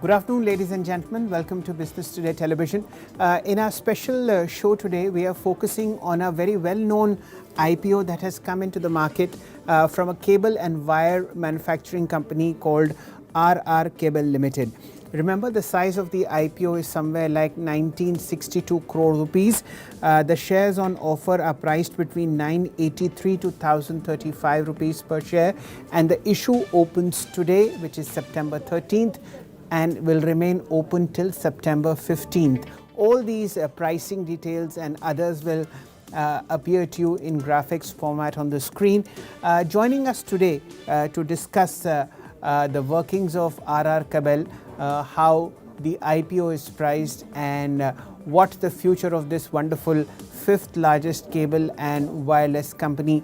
Good afternoon, ladies and gentlemen. Welcome to Business Today Television. In our special show today, we are focusing on a very well-known IPO that has come into the market from a cable and wire manufacturing company called RR Kabel Limited. Remember, the size of the IPO is somewhere like 1962 crore rupees. The shares on offer are priced between 983 to 1035 rupees per share, and the issue opens today, which is September 13th, and will remain open till September 15th. All these pricing details and others will appear to you in graphics format on the screen. Joining us today to discuss the workings of RR Kabel, how the IPO is priced, and what the future of this wonderful fifth largest cable and wireless company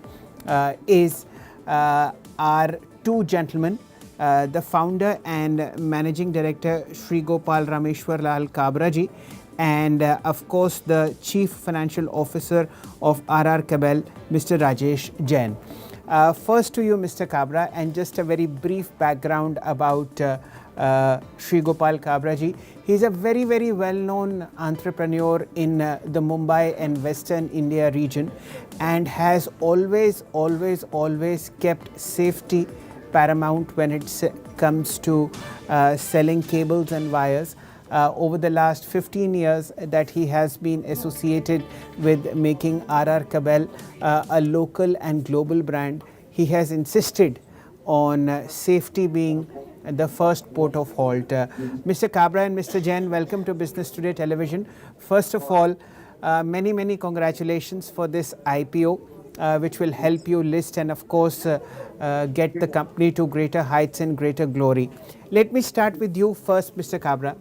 is, are two gentlemen. The founder and managing director Shreegopal Rameshwarlal Kabra ji, and of course the chief financial officer of RR Kabel, Mr. Rajesh Jain. First to you, Mr. Kabra, and just a very brief background about Shreegopal Kabra ji. He's a very, very well-known entrepreneur in the Mumbai and Western India region, and has always kept safety paramount when it comes to selling cables and wires. Over the last 15 years that he has been associated with making RR Kabel a local and global brand, he has insisted on safety being the first port of halt. Mr. Kabra and Mr. Jain, welcome to Business Today Television. First of all, many congratulations for this IPO. Which will help you list and of course get the company to greater heights and greater glory. Let me start with you first, Mr. Kabra.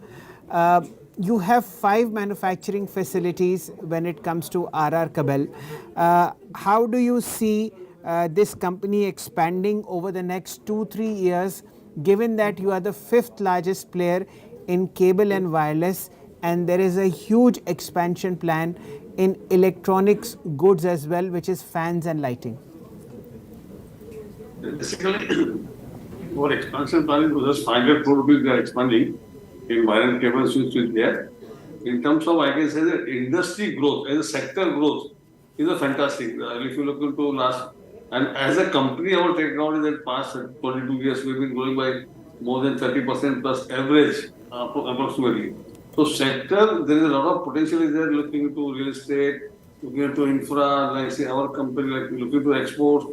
You have 5 manufacturing facilities when it comes to RR Kabel. How do you see this company expanding over the next 2-3 years, given that you are the 5th largest player in cable and wireless, and there is a huge expansion plan in electronics goods as well, which is fans and lighting? Basically, our expansion plan is just 500 crore rupees we are expanding in wire and cable switch is there. In terms of, I can say, the industry growth, as a sector growth, is a fantastic. If you look into last, and as a company, our technology in the past 22 years, we've been growing by more than 30% plus average, approximately. So sector, there is a lot of potential is there, looking into real estate, looking into infra, like say our company, like looking to export,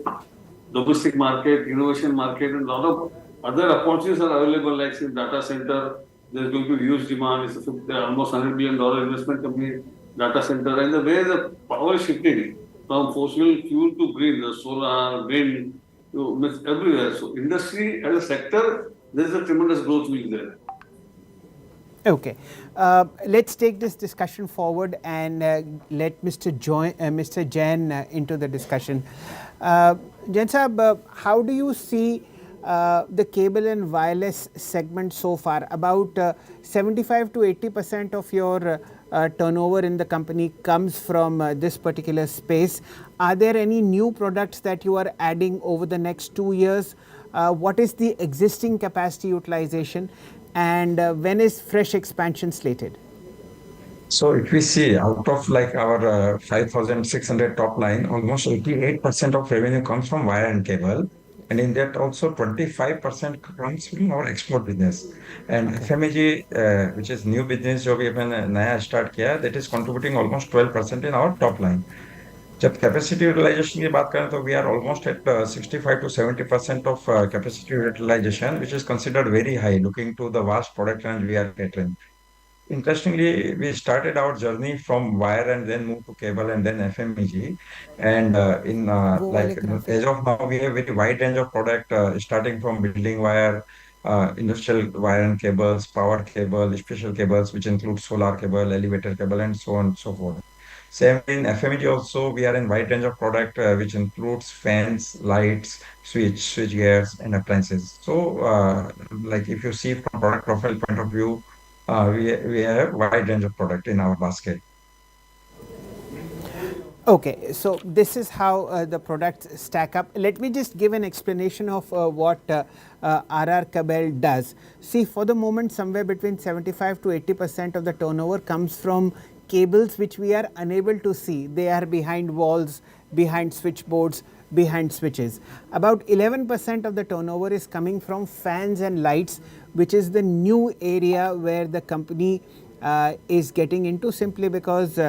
domestic market, innovation market, and a lot of other opportunities are available, like say data center. There's going to be huge demand. It's almost $100 billion investment company, data center, and the way the power is shifting from fossil fuel to green, the solar, wind, everywhere. So industry as a sector, there is a tremendous growth will there. Okay, let's take this discussion forward and let Mr. Jain into the discussion. Jain Sahab, how do you see the cable and wireless segment so far? About 75 to 80% of your turnover in the company comes from this particular space. Are there any new products that you are adding over the next 2 years? What is the existing capacity utilization? And when is fresh expansion slated? So if we see out of like our 5,600 top line, almost 88% of revenue comes from wire and cable. And in that also 25% comes from our export business. And FMEG, which is new business जो भी अपन नया start किया, that is contributing almost 12% in our top line. जब capacity utilization की बात करें तो we are almost at 65 to 70% of capacity utilization, which is considered very high looking to the vast product range we are catering. Interestingly, we started our journey from wire and then moved to cable and then FMEG. And as of now, we have very wide range of product, starting from building wire, industrial wire and cables, power cable, special cables, which include solar cable, elevator cable, and so on and so forth. Same in FMEG also, we are in wide range of product, which includes fans, lights, switch gears, and appliances. So, like if you see from product profile point of view, we have wide range of product in our basket. Okay, so this is how the products stack up. Let me just give an explanation of what RR Kabel does. See, for the moment, somewhere between 75 to 80% of the turnover comes from cables which we are unable to see. They are behind walls, behind switchboards, behind switches. About 11% of the turnover is coming from fans and lights, which is the new area where the company is getting into, simply because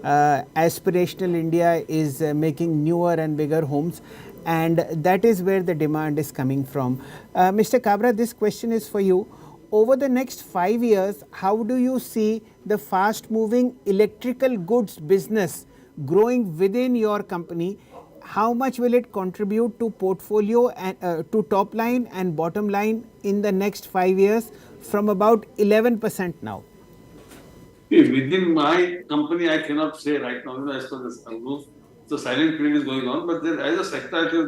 aspirational India is making newer and bigger homes, and that is where the demand is coming from. Mr. Kabra, this question is for you. Over the next 5 years, how do you see the fast moving electrical goods business growing within your company? How much will it contribute to portfolio and to top line and bottom line in the next 5 years, from about 11% now? Within my company, I cannot say right now, as per the rules, the silent period is going on, but there, as a sector,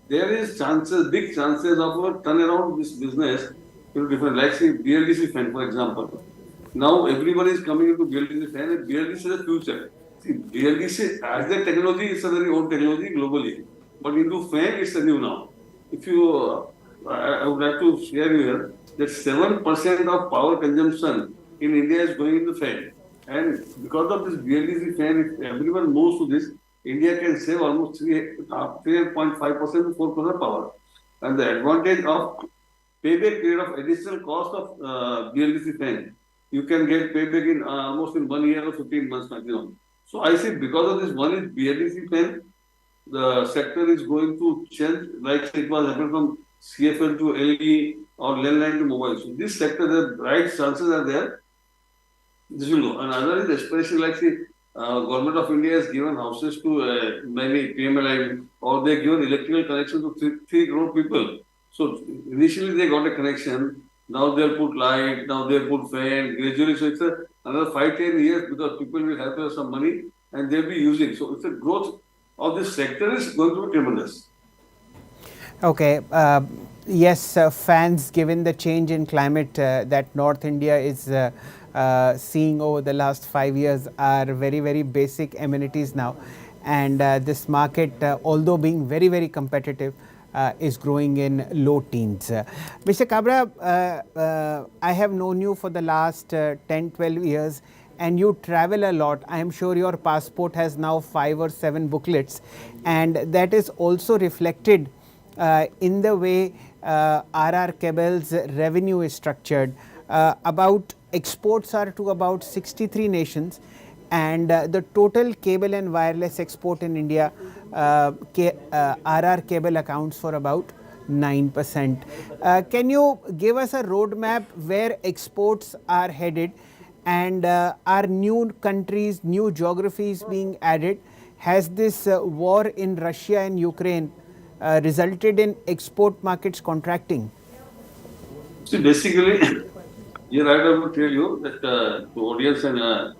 there is chances, big chances of a turnaround this business to different, like say BLDC fan, for example. Now everybody is coming into BLDC fan, and BLDC is the future. See, BLDC as a technology is a very old technology globally, but into fan it's a new now. If you, I would like to share here that 7% of power consumption in India is going into fan. And because of this BLDC fan, if everyone moves to this, India can save almost 3.5% to 4% power. And the advantage of payback period of additional cost of BLDC fan, you can get payback in almost in 1 year or 15 months maximum. So I see because of this, one is BLDC fan, the sector is going to change, like it was happened from CFL to LE or landline to mobile. So this sector, the bright chances are there. This will go. Another is especially like the government of India has given houses to many PMLI, or they given electrical connection to 3 crore people. So initially they got a connection. Now they'll put light. Now they'll put fan. Gradually, so it's another 5-10 years because people will have some money and they'll be using. So it's a growth of this sector is going to be tremendous. Okay. Yes, fans, given the change in climate that North India is seeing over the last 5 years, are very, very basic amenities now. And this market, although being very, very competitive, is growing in low teens. Mr. Kabra, I have known you for the last 10-12 years, and you travel a lot. I am sure your passport has now 5 or 7 booklets, and that is also reflected in the way RR Kabel's revenue is structured. About exports are to about 63 nations, and the total cable and wireless export in India, RR Kabel accounts for about 9%. Can you give us a roadmap where exports are headed, and are new countries, new geographies being added? Has this war in Russia and Ukraine resulted in export markets contracting? See, basically, here I will tell you that to audience and that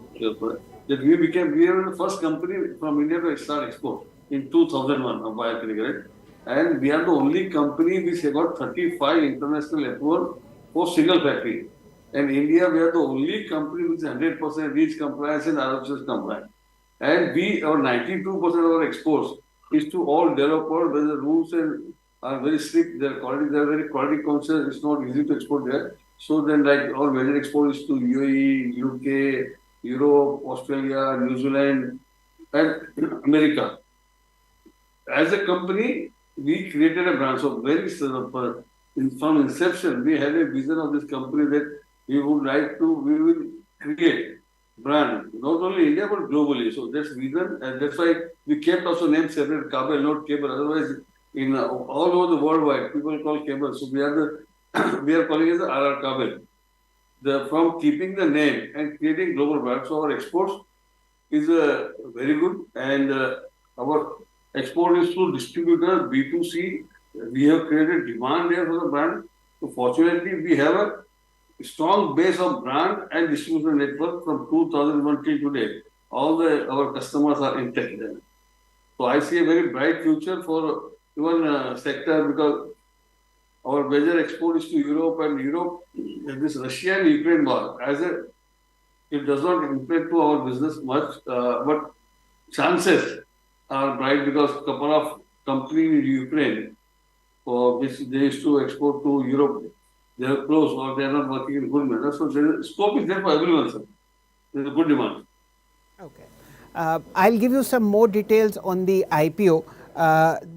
we were the first company from India to start export in 2001 of bioclick, and we are the only company which have got 35 international approval for single factory. And India, we are the only company which is 100% REACH compliance and ROCS compliant. And our 92% of our exports is to all developers where the rules are very strict, they are very quality conscious, it's not easy to export there. So then like our major export is to UAE, UK, Europe, Australia, New Zealand, and America. As a company, we created a brand. So from inception, we had a vision of this company that we will create brand, not only India, but globally. So that's reason, and that's why we kept also name separate Kabel, not Cable. Otherwise, in all over the worldwide, people call Cable. So we are calling it the RR Kabel. From keeping the name and creating global brand, so our exports is very good, and our export is to distributor, B2C. We have created demand there for the brand. So fortunately, we have a strong base of brand and distribution network from 2001 till today. All our customers are intact there. So I see a very bright future for even sector, because our major export is to Europe, and Europe, this Russia and Ukraine war, it does not impact to our business much, but chances are bright because couple of companies in Ukraine, for which they used to export to Europe, they are closed or they are not working in good manner. So there is scope is there for everyone, sir. There is a good demand. Okay. I'll give you some more details on the IPO.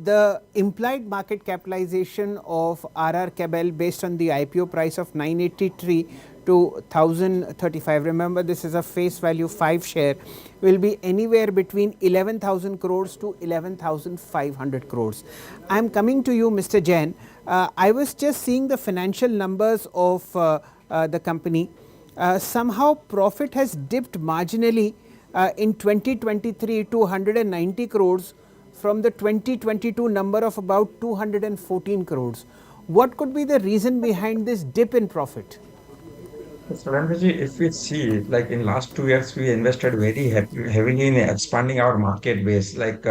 The implied market capitalization of RR Kabel based on the IPO price of 983 to 1035. Remember, this is a face value 5 share, will be anywhere between 11,000 crores to 11,500 crores. I'm coming to you, Mr. Jain. I was just seeing the financial numbers of the company. Somehow profit has dipped marginally in 2023 to 190 crores from the 2022 number of about 214 crores. What could be the reason behind this dip in profit? So, Rameshji, if we see, like in last 2 years, we invested very heavily in expanding our market base. Like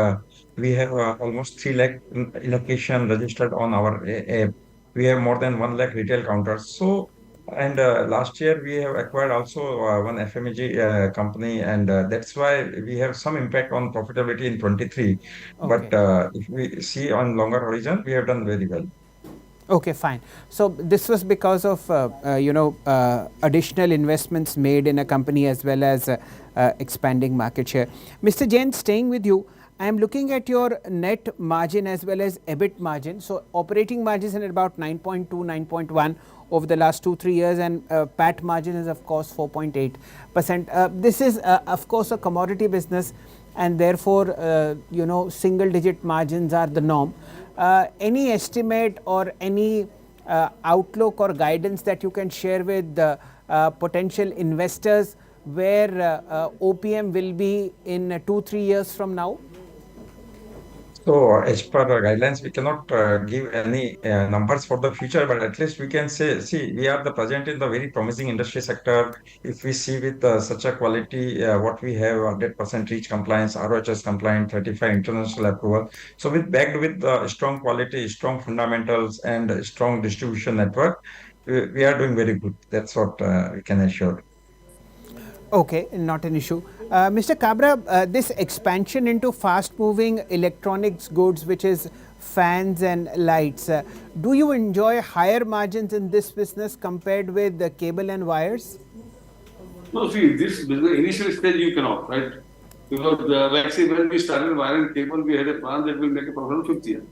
we have almost 3 lakh location registered on our app. We have more than 1 lakh retail counters. So, and last year we have acquired also one FMEG company, and that's why we have some impact on profitability in 23. But Okay. if we see on longer horizon, we have done very well. Okay, fine. So this was because of additional investments made in a company as well as expanding market share. Mr. Jain, staying with you, I am looking at your net margin as well as EBIT margin. So operating margins at about 9.2, 9.1 over the last 2-3 years, and PAT margin is of course 4.8%. This is of course a commodity business, and therefore single digit margins are the norm. Any estimate or any outlook or guidance that you can share with potential investors where OPM will be in 2-3 years from now? So, as per the guidelines, we cannot give any numbers for the future, but at least we can say, see, we are the present in the very promising industry sector. If we see with such a quality, what we have, 100% reach compliance, ROHS compliant, 35 international approval. So, with backed with strong quality, strong fundamentals, and a strong distribution network, we are doing very good. That's what we can assure. Okay, not an issue. Mr. Kabra, this expansion into fast moving electronics goods, which is fans and lights, do you enjoy higher margins in this business compared with the cable and wires? No, see, this business, initial stage you cannot, right? Because, like, say, when we started wire and cable, we had a plan that will make a profit in 50 years.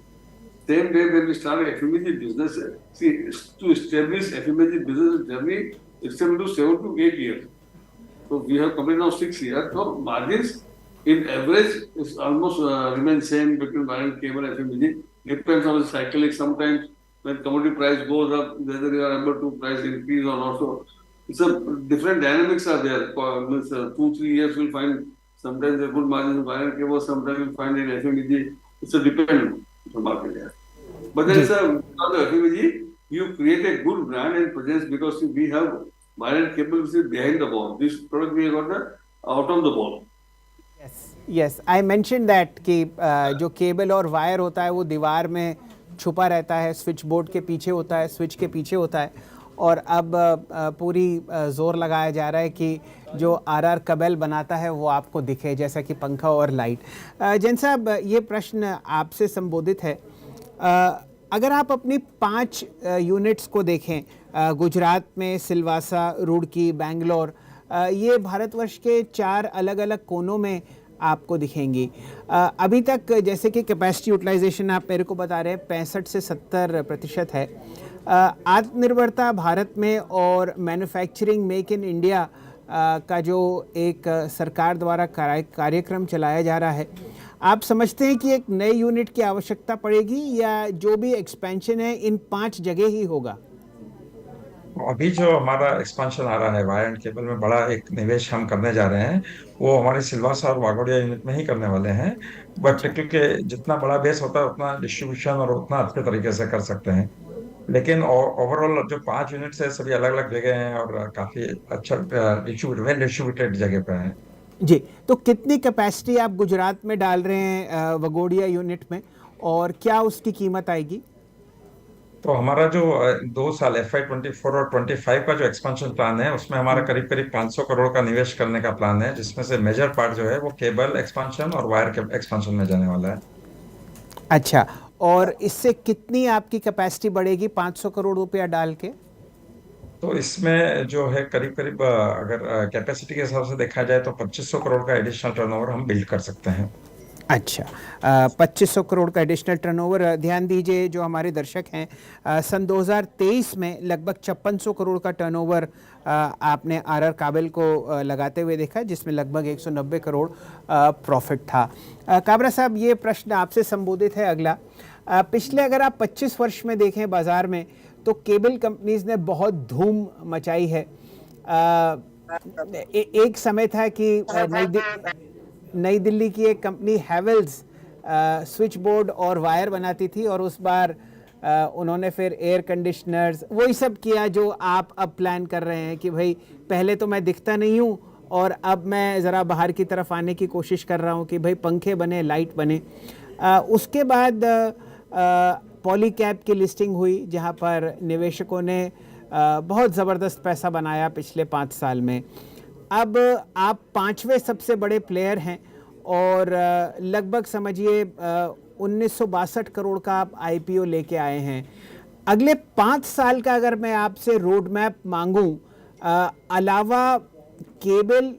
Same day when we started FMEG business, see, to establish FMEG business journey, it's going to 7 to 8 years. So we have completed now 6 years. So margins in average is almost remain same between wire and cable and FMEG. Depends on the cyclic. Sometimes when commodity price goes up, whether you are able to price increase or not. So it's a different dynamics are there. For 2-3 years we'll find sometimes a good margin in wire and cable, sometimes we'll find in FMEG. It's a dependent market there. But then it's a FMEG, you create a good brand and presence because we have wire and cable is behind the ball. This product we have got out of the ball. Yes, yes. I mentioned that कि जो cable और wire होता है वो दीवार में छुपा रहता है, स्विच बोर्ड के पीछे होता है, स्विच के पीछे होता है, और अब पूरी जोर लगाया जा रहा है कि जो आरआर कबेल बनाता है वो आपको दिखे, जैसा कि पंखा और लाइट. जैन साहब, ये प्रश्न आपसे संबोधित है. अगर आप अपनी 5 यूनिट्स को देखें, गुजरात में सिलवासा, रुड़की, बेंगलोर, ये भारतवर्ष के 4 अलग अलग कोनों में आपको दिखेंगी. अभी तक जैसे कि कैपेसिटी यूटिलाइजेशन आप मेरे को बता रहे हैं 65 से 70% है. आत्मनिर्भरता भारत में और मैन्युफैक्चरिंग मेक इन इंडिया का जो एक सरकार द्वारा कार्यक्रम चलाया जा रहा है, आप समझते हैं कि एक नए यूनिट की आवश्यकता पड़ेगी या जो भी एक्सपेंशन है इन 5 जगह ही होगा? अभी जो हमारा एक्सपांशन आ रहा है वायर एंड केबल में, बड़ा एक निवेश हम करने जा रहे हैं, वो हमारे सिलवासा और वाघोडिया यूनिट में ही करने वाले हैं. बट अच्छा. क्योंकि जितना बड़ा बेस होता है उतना डिस्ट्रीब्यूशन और उतना अच्छे तरीके से कर सकते हैं. लेकिन ओवरऑल जो 5 यूनिट्स है सभी अलग अलग जगह हैं और काफी अच्छा वेल डिस्ट्रीब्यूटेड जगह पे हैं. जी, तो कितनी कैपेसिटी आप गुजरात में डाल रहे हैं वगोडिया यूनिट में, और क्या उसकी कीमत आएगी? तो हमारा जो 2 साल FY 24 और 25 का जो एक्सपेंशन प्लान है, उसमें हमारा करीब करीब 500 करोड़ का निवेश करने का प्लान है, जिसमें से मेजर पार्ट जो है वो केबल एक्सपेंशन और वायर एक्सपेंशन में जाने वाला है। अच्छा, और इससे कितनी आपकी कैपेसिटी बढ़ेगी 500 करोड़ रुपया डाल के? तो इसमें जो है करीब करीब अगर कैपेसिटी के हिसाब से देखा जाए तो 2500 करोड़ का एडिशनल टर्नओवर हम बिल्ड कर सकते हैं। अच्छा, 2500 करोड़ का एडिशनल टर्नओवर। ध्यान दीजिए जो हमारे दर्शक हैं, सन 2023 में लगभग 5600 करोड़ का टर्नओवर आपने आरआर काबेल को लगाते हुए देखा, जिसमें लगभग 190 करोड़ प्रॉफिट था। काबरा साहब, ये प्रश्न आपसे संबोधित है अगला। पिछले अगर आप 25 वर्ष में देखें बाज़ार में, तो केबल कंपनीज ने बहुत धूम मचाई है। एक समय था कि नई दिल्ली की एक कंपनी हैवेल्स स्विच बोर्ड और वायर बनाती थी, और उस बार उन्होंने फिर एयर कंडीशनर्स वही सब किया जो आप अब प्लान कर रहे हैं कि भाई पहले तो मैं दिखता नहीं हूँ और अब मैं ज़रा बाहर की तरफ आने की कोशिश कर रहा हूँ कि भाई पंखे बने, लाइट बने। उसके बाद पॉलीकैब की लिस्टिंग हुई, जहाँ पर निवेशकों ने बहुत ज़बरदस्त पैसा बनाया पिछले 5 साल में। अब आप 5वें सबसे बड़े प्लेयर हैं और लगभग समझिए 1962 करोड़ का आप IPO लेके आए हैं। अगले 5 साल का अगर मैं आपसे रोड मैप मांगूं, अलावा केबल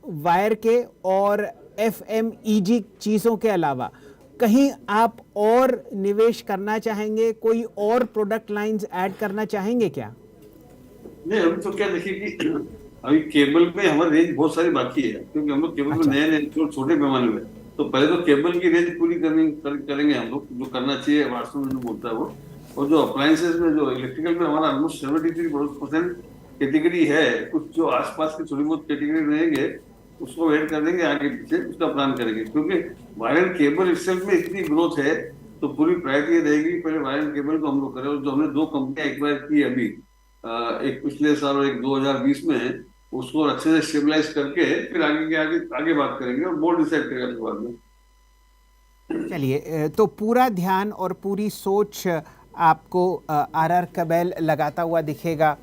वायर के और FMEG चीज़ों के अलावा, कहीं आप और निवेश करना चाहेंगे? कोई और प्रोडक्ट लाइंस ऐड करना चाहेंगे क्या? नहीं, अभी तो क्या देखिए कि अभी केबल में हमारी रेंज बहुत सारी बाकी है, क्योंकि हम लोग केबल में नए नए छोटे पैमाने में, तो पहले तो केबल की रेंज पूरी करेंगे हम लोग, जो करना चाहिए वास्तव में जो बोलता है वो। और जो अप्लायंसेज में, जो इलेक्ट्रिकल में हमारा ऑलमोस्ट 73% कैटेगरी है, कुछ जो आसपास की थोड़ी बहुत कैटेगरी रहेंगे उसको ऐड कर देंगे, आगे पीछे उसका प्लान करेंगे। क्योंकि वायर एंड केबल itself में इतनी ग्रोथ है, तो पूरी प्रायोरिटी रहेगी पहले वायर एंड केबल को हम लोग करें। और जो हमने 2 कंपनियां एक्वायर की अभी, एक पिछले साल और एक 2020 में, उसको अच्छे से स्टेबलाइज करके फिर आगे बात करेंगे और बोर्ड डिसाइड करेगा उसके बाद में। चलिए, तो पूरा ध्यान और पूरी सोच आपको आरआर काबेल लगाता हुआ दिखेगा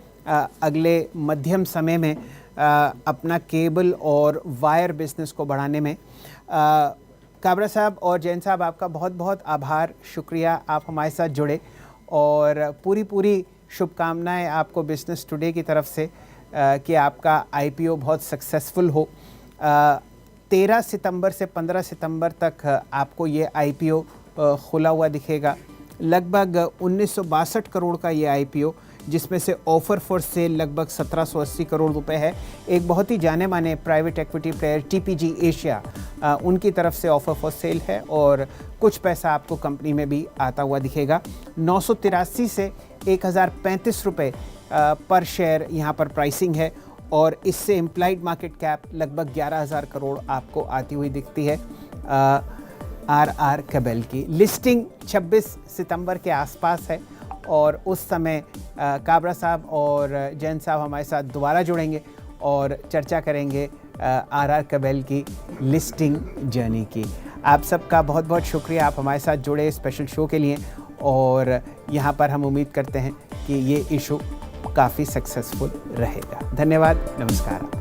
अगले मध्यम समय में अपना केबल और वायर बिजनेस को बढ़ाने में। काबरा साहब और जैन साहब, आपका बहुत बहुत आभार, शुक्रिया, आप हमारे साथ जुड़े, और पूरी शुभकामनाएं आपको बिजनेस टुडे की तरफ से कि आपका IPO बहुत सक्सेसफुल हो। 13 सितंबर से 15 सितंबर तक आपको ये IPO खुला हुआ दिखेगा। लगभग 1962 करोड़ का ये IPO, जिसमें से ऑफर फॉर सेल लगभग 1780 करोड़ रुपए है। एक बहुत ही जाने माने private equity player TPG Asia, उनकी तरफ से ऑफर फॉर सेल है, और कुछ पैसा आपको कंपनी में भी आता हुआ दिखेगा। 983 से 1035 रुपये पर शेयर यहाँ पर प्राइसिंग है, और इससे इम्प्लाइड मार्केट कैप लगभग 11,000 करोड़ आपको आती हुई दिखती है। आरआर काबेल की लिस्टिंग 26 सितंबर के आसपास है, और उस समय काबरा साहब और जैन साहब हमारे साथ दोबारा जुड़ेंगे और चर्चा करेंगे आरआर काबेल की लिस्टिंग जर्नी की। आप सबका बहुत बहुत शुक्रिया, आप हमारे साथ जुड़े स्पेशल शो के लिए, और यहाँ पर हम उम्मीद करते हैं कि ये इशू काफ़ी सक्सेसफुल रहेगा। धन्यवाद, नमस्कार।